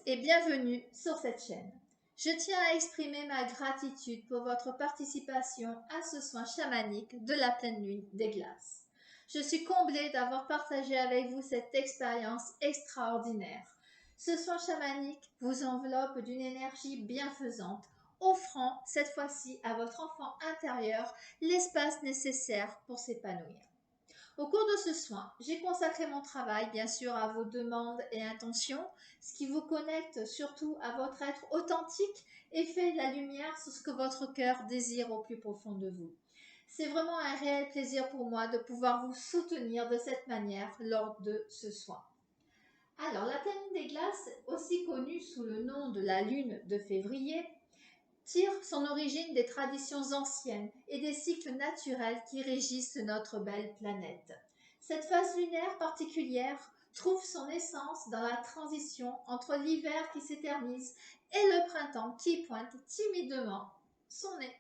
et bienvenue sur cette chaîne. Je tiens à exprimer ma gratitude pour votre participation à ce soin chamanique de la pleine lune des glaces. Je suis comblée d'avoir partagé avec vous cette expérience extraordinaire. Ce soin chamanique vous enveloppe d'une énergie bienfaisante, offrant cette fois-ci à votre enfant intérieur l'espace nécessaire pour s'épanouir. Au cours de ce soin, j'ai consacré mon travail bien sûr à vos demandes et intentions, ce qui vous connecte surtout à votre être authentique et fait la lumière sur ce que votre cœur désire au plus profond de vous. C'est vraiment un réel plaisir pour moi de pouvoir vous soutenir de cette manière lors de ce soin. Alors, la pleine lune des glaces, aussi connue sous le nom de la lune de février, tire son origine des traditions anciennes et des cycles naturels qui régissent notre belle planète. Cette phase lunaire particulière trouve son essence dans la transition entre l'hiver qui s'éternise et le printemps qui pointe timidement son nez.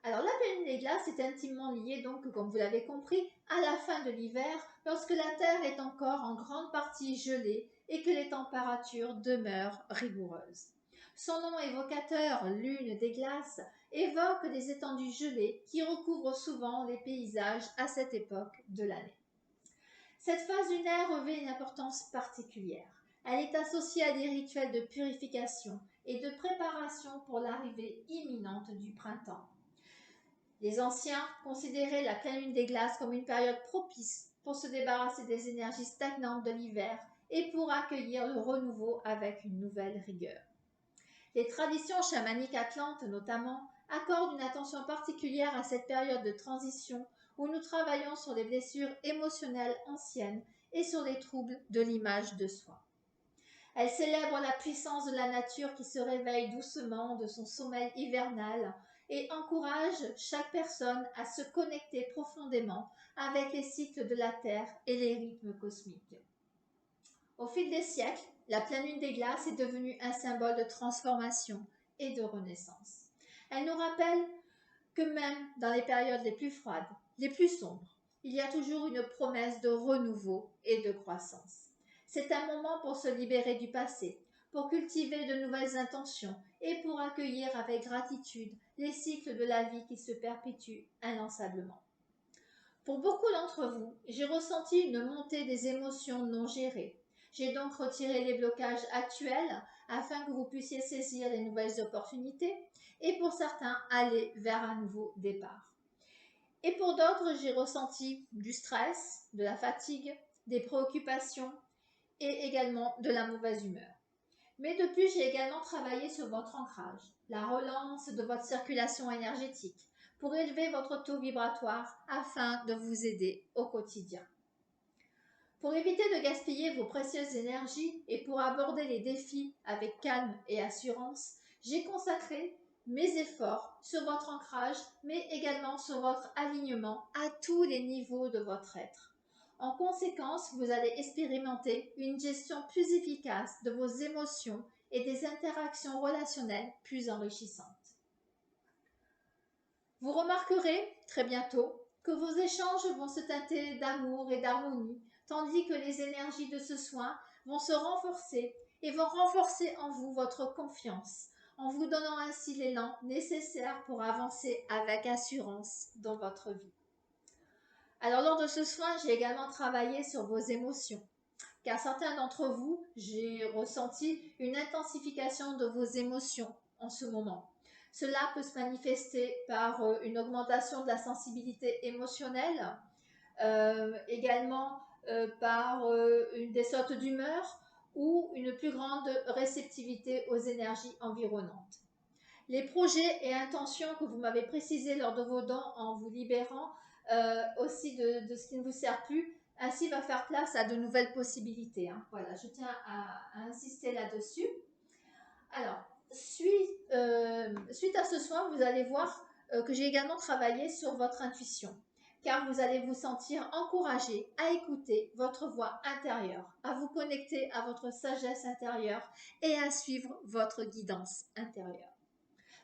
Alors la pleine des glaces est intimement liée donc, comme vous l'avez compris, à la fin de l'hiver lorsque la Terre est encore en grande partie gelée et que les températures demeurent rigoureuses. Son nom évocateur, lune des glaces, évoque des étendues gelées qui recouvrent souvent les paysages à cette époque de l'année. Cette phase lunaire revêt une importance particulière. Elle est associée à des rituels de purification et de préparation pour l'arrivée imminente du printemps. Les anciens considéraient la pleine lune des glaces comme une période propice pour se débarrasser des énergies stagnantes de l'hiver et pour accueillir le renouveau avec une nouvelle rigueur. Les traditions chamaniques atlantes, notamment, accordent une attention particulière à cette période de transition où nous travaillons sur les blessures émotionnelles anciennes et sur les troubles de l'image de soi. Elles célèbrent la puissance de la nature qui se réveille doucement de son sommeil hivernal et encouragent chaque personne à se connecter profondément avec les cycles de la Terre et les rythmes cosmiques. Au fil des siècles, la pleine lune des glaces est devenue un symbole de transformation et de renaissance. Elle nous rappelle que même dans les périodes les plus froides, les plus sombres, il y a toujours une promesse de renouveau et de croissance. C'est un moment pour se libérer du passé, pour cultiver de nouvelles intentions et pour accueillir avec gratitude les cycles de la vie qui se perpétuent inlassablement. Pour beaucoup d'entre vous, j'ai ressenti une montée des émotions non gérées. J'ai donc retiré les blocages actuels afin que vous puissiez saisir les nouvelles opportunités et pour certains aller vers un nouveau départ. Et pour d'autres, j'ai ressenti du stress, de la fatigue, des préoccupations et également de la mauvaise humeur. Mais depuis, j'ai également travaillé sur votre ancrage, la relance de votre circulation énergétique pour élever votre taux vibratoire afin de vous aider au quotidien. Pour éviter de gaspiller vos précieuses énergies et pour aborder les défis avec calme et assurance, j'ai consacré mes efforts sur votre ancrage, mais également sur votre alignement à tous les niveaux de votre être. En conséquence, vous allez expérimenter une gestion plus efficace de vos émotions et des interactions relationnelles plus enrichissantes. Vous remarquerez très bientôt que vos échanges vont se teinter d'amour et d'harmonie, tandis que les énergies de ce soin vont se renforcer et vont renforcer en vous votre confiance, en vous donnant ainsi l'élan nécessaire pour avancer avec assurance dans votre vie. Alors lors de ce soin, j'ai également travaillé sur vos émotions, car certains d'entre vous, j'ai ressenti une intensification de vos émotions en ce moment. Cela peut se manifester par une augmentation de la sensibilité émotionnelle, également par des sautes d'humeur ou une plus grande réceptivité aux énergies environnantes. Les projets et intentions que vous m'avez précisés lors de vos dons en vous libérant aussi de ce qui ne vous sert plus, ainsi va faire place à de nouvelles possibilités. Voilà, je tiens à insister là-dessus. Alors, suite à ce soin, vous allez voir que j'ai également travaillé sur votre intuition, car vous allez vous sentir encouragé à écouter votre voix intérieure, à vous connecter à votre sagesse intérieure et à suivre votre guidance intérieure.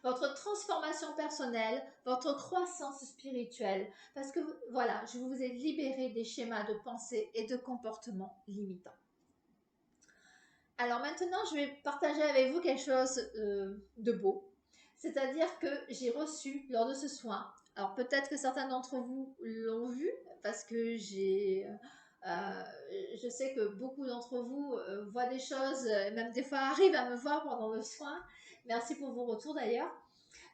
Votre transformation personnelle, votre croissance spirituelle, parce que voilà, je vous ai libéré des schémas de pensée et de comportement limitants. Alors maintenant, je vais partager avec vous quelque chose de beau. C'est-à-dire que j'ai reçu lors de ce soin, alors peut-être que certains d'entre vous l'ont vu, parce que je sais que beaucoup d'entre vous voient des choses, même des fois arrivent à me voir pendant le soin. Merci pour vos retours d'ailleurs.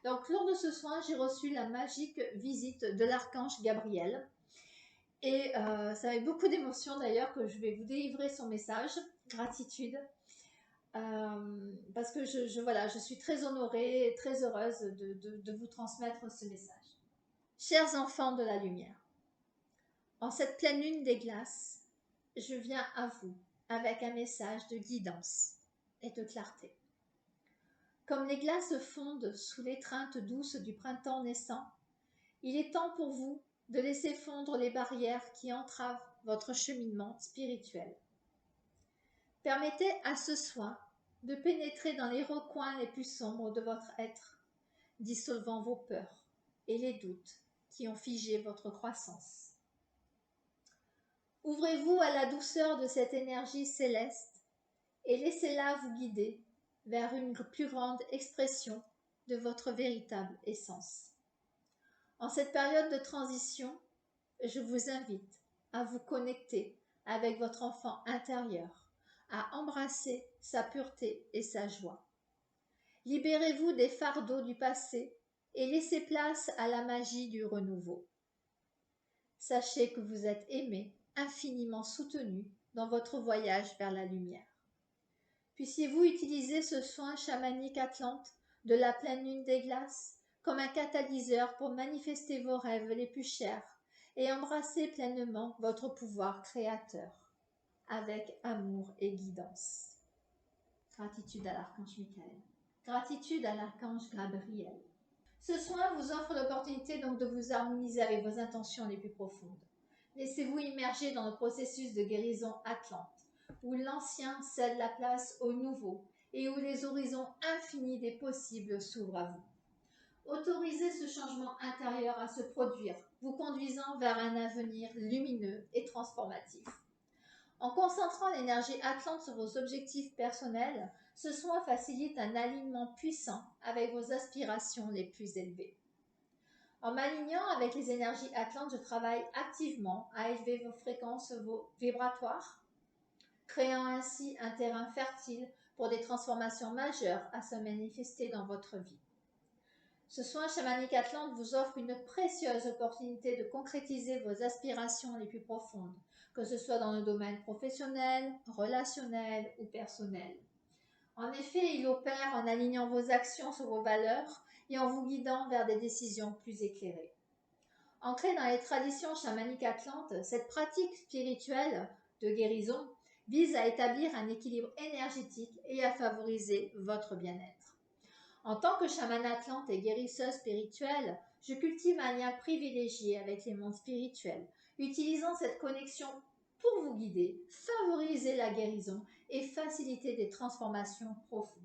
Donc lors de ce soin, j'ai reçu la magique visite de l'archange Gabriel. Et ça avec beaucoup d'émotion d'ailleurs que je vais vous délivrer son message. Gratitude. Parce que voilà, je suis très honorée et très heureuse de vous transmettre ce message. Chers enfants de la lumière, en cette pleine lune des glaces, je viens à vous avec un message de guidance et de clarté. Comme les glaces fondent sous l'étreinte douce du printemps naissant, il est temps pour vous de laisser fondre les barrières qui entravent votre cheminement spirituel. Permettez à ce soin de pénétrer dans les recoins les plus sombres de votre être, dissolvant vos peurs et les doutes qui ont figé votre croissance. Ouvrez-vous à la douceur de cette énergie céleste et laissez-la vous guider vers une plus grande expression de votre véritable essence. En cette période de transition, je vous invite à vous connecter avec votre enfant intérieur, à embrasser sa pureté et sa joie. Libérez-vous des fardeaux du passé et laissez place à la magie du renouveau. Sachez que vous êtes aimé, infiniment soutenu dans votre voyage vers la lumière. Puissiez-vous utiliser ce soin chamanique atlante de la pleine lune des glaces comme un catalyseur pour manifester vos rêves les plus chers et embrasser pleinement votre pouvoir créateur avec amour et guidance. Gratitude à l'archange Michael. Gratitude à l'archange Gabriel. Ce soin vous offre l'opportunité donc de vous harmoniser avec vos intentions les plus profondes. Laissez-vous immerger dans le processus de guérison atlante, où l'ancien cède la place au nouveau et où les horizons infinis des possibles s'ouvrent à vous. Autorisez ce changement intérieur à se produire, vous conduisant vers un avenir lumineux et transformatif. En concentrant l'énergie atlante sur vos objectifs personnels, ce soin facilite un alignement puissant avec vos aspirations les plus élevées. En m'alignant avec les énergies atlantes, je travaille activement à élever vos fréquences vibratoires, créant ainsi un terrain fertile pour des transformations majeures à se manifester dans votre vie. Ce soin chamanique atlante vous offre une précieuse opportunité de concrétiser vos aspirations les plus profondes, que ce soit dans le domaine professionnel, relationnel ou personnel. En effet, il opère en alignant vos actions sur vos valeurs et en vous guidant vers des décisions plus éclairées. Ancrée dans les traditions chamaniques atlantes, cette pratique spirituelle de guérison vise à établir un équilibre énergétique et à favoriser votre bien-être. En tant que chamane atlante et guérisseuse spirituelle, je cultive un lien privilégié avec les mondes spirituels, utilisant cette connexion pour vous guider, favoriser la guérison et faciliter des transformations profondes.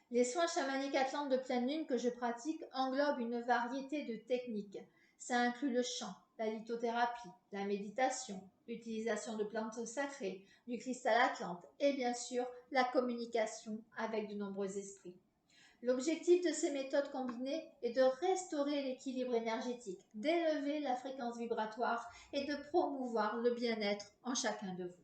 Les soins chamaniques atlantes de pleine lune que je pratique englobent une variété de techniques. Ça inclut le chant, la lithothérapie, la méditation, l'utilisation de plantes sacrées, du cristal atlante et bien sûr la communication avec de nombreux esprits. L'objectif de ces méthodes combinées est de restaurer l'équilibre énergétique, d'élever la fréquence vibratoire et de promouvoir le bien-être en chacun de vous.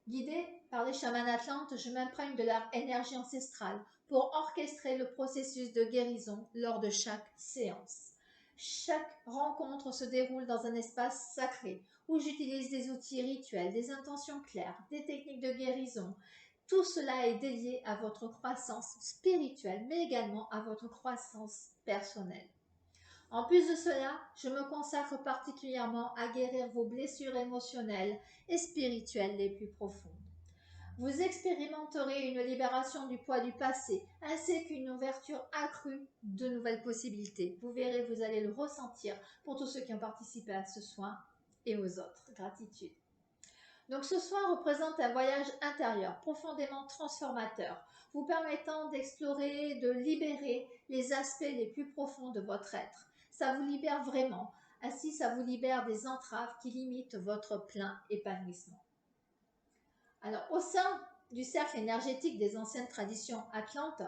Guidée par les chamans atlantes, je m'imprègne de leur énergie ancestrale pour orchestrer le processus de guérison lors de chaque séance. Chaque rencontre se déroule dans un espace sacré où j'utilise des outils rituels, des intentions claires, des techniques de guérison. Tout cela est dédié à votre croissance spirituelle, mais également à votre croissance personnelle. En plus de cela, je me consacre particulièrement à guérir vos blessures émotionnelles et spirituelles les plus profondes. Vous expérimenterez une libération du poids du passé, ainsi qu'une ouverture accrue de nouvelles possibilités. Vous verrez, vous allez le ressentir pour tous ceux qui ont participé à ce soin et aux autres. Gratitude. Donc ce soin représente un voyage intérieur profondément transformateur, vous permettant d'explorer, de libérer les aspects les plus profonds de votre être. Ça vous libère vraiment, ainsi ça vous libère des entraves qui limitent votre plein épanouissement. Alors, au sein du cercle énergétique des anciennes traditions atlantes,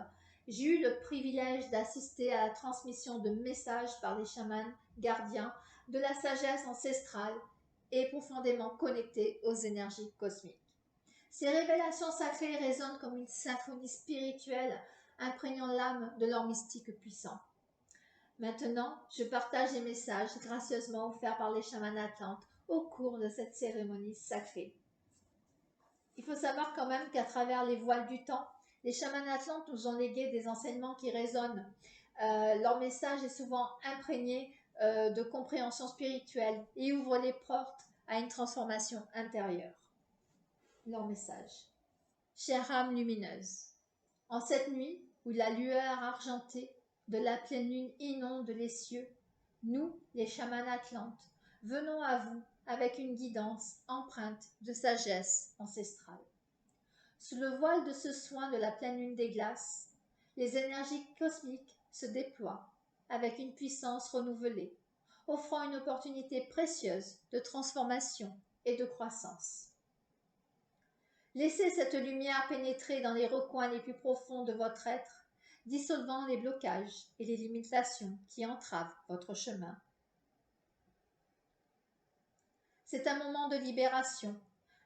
j'ai eu le privilège d'assister à la transmission de messages par les chamans gardiens de la sagesse ancestrale et profondément connectés aux énergies cosmiques. Ces révélations sacrées résonnent comme une symphonie spirituelle imprégnant l'âme de leur mystique puissant. Maintenant, je partage les messages gracieusement offerts par les chamans atlantes au cours de cette cérémonie sacrée. Il faut savoir quand même qu'à travers les voiles du temps, les chamans atlantes nous ont légué des enseignements qui résonnent. Leur message est souvent imprégné de compréhension spirituelle et ouvre les portes à une transformation intérieure. Leur message. Chère âme lumineuse, en cette nuit où la lueur argentée de la pleine lune inonde les cieux, nous, les chamans atlantes, venons à vous avec une guidance empreinte de sagesse ancestrale. Sous le voile de ce soin de la pleine lune des glaces, les énergies cosmiques se déploient avec une puissance renouvelée, offrant une opportunité précieuse de transformation et de croissance. Laissez cette lumière pénétrer dans les recoins les plus profonds de votre être, dissolvant les blocages et les limitations qui entravent votre chemin. C'est un moment de libération,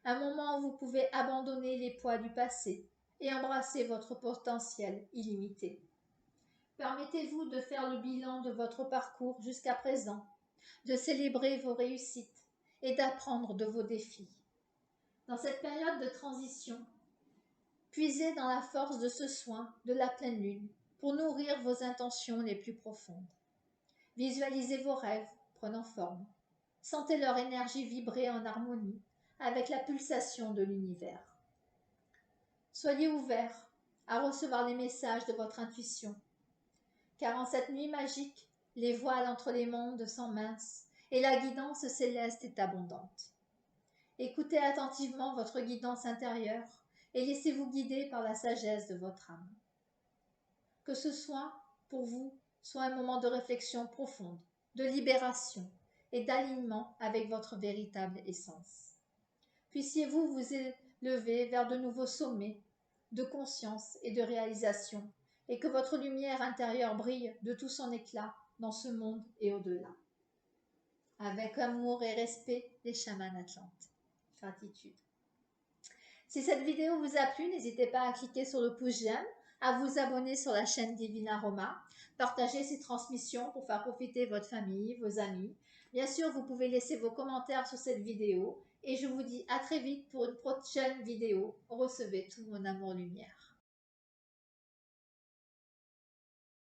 un moment où vous pouvez abandonner les poids du passé et embrasser votre potentiel illimité. Permettez-vous de faire le bilan de votre parcours jusqu'à présent, de célébrer vos réussites et d'apprendre de vos défis. Dans cette période de transition, puisez dans la force de ce soin de la pleine lune pour nourrir vos intentions les plus profondes. Visualisez vos rêves prenant forme. Sentez leur énergie vibrer en harmonie avec la pulsation de l'univers. Soyez ouverts à recevoir les messages de votre intuition, car en cette nuit magique, les voiles entre les mondes sont minces et la guidance céleste est abondante. Écoutez attentivement votre guidance intérieure et laissez-vous guider par la sagesse de votre âme. Que ce soit, pour vous, soit un moment de réflexion profonde, de libération et d'alignement avec votre véritable essence. Puissiez-vous vous élever vers de nouveaux sommets de conscience et de réalisation, et que votre lumière intérieure brille de tout son éclat dans ce monde et au-delà. Avec amour et respect, les chamans atlantes. Gratitude. Si cette vidéo vous a plu, n'hésitez pas à cliquer sur le pouce j'aime, à vous abonner sur la chaîne Divine Aroma, partager ces transmissions pour faire profiter votre famille, vos amis. Bien sûr, vous pouvez laisser vos commentaires sur cette vidéo et je vous dis à très vite pour une prochaine vidéo. Recevez tout mon amour lumière.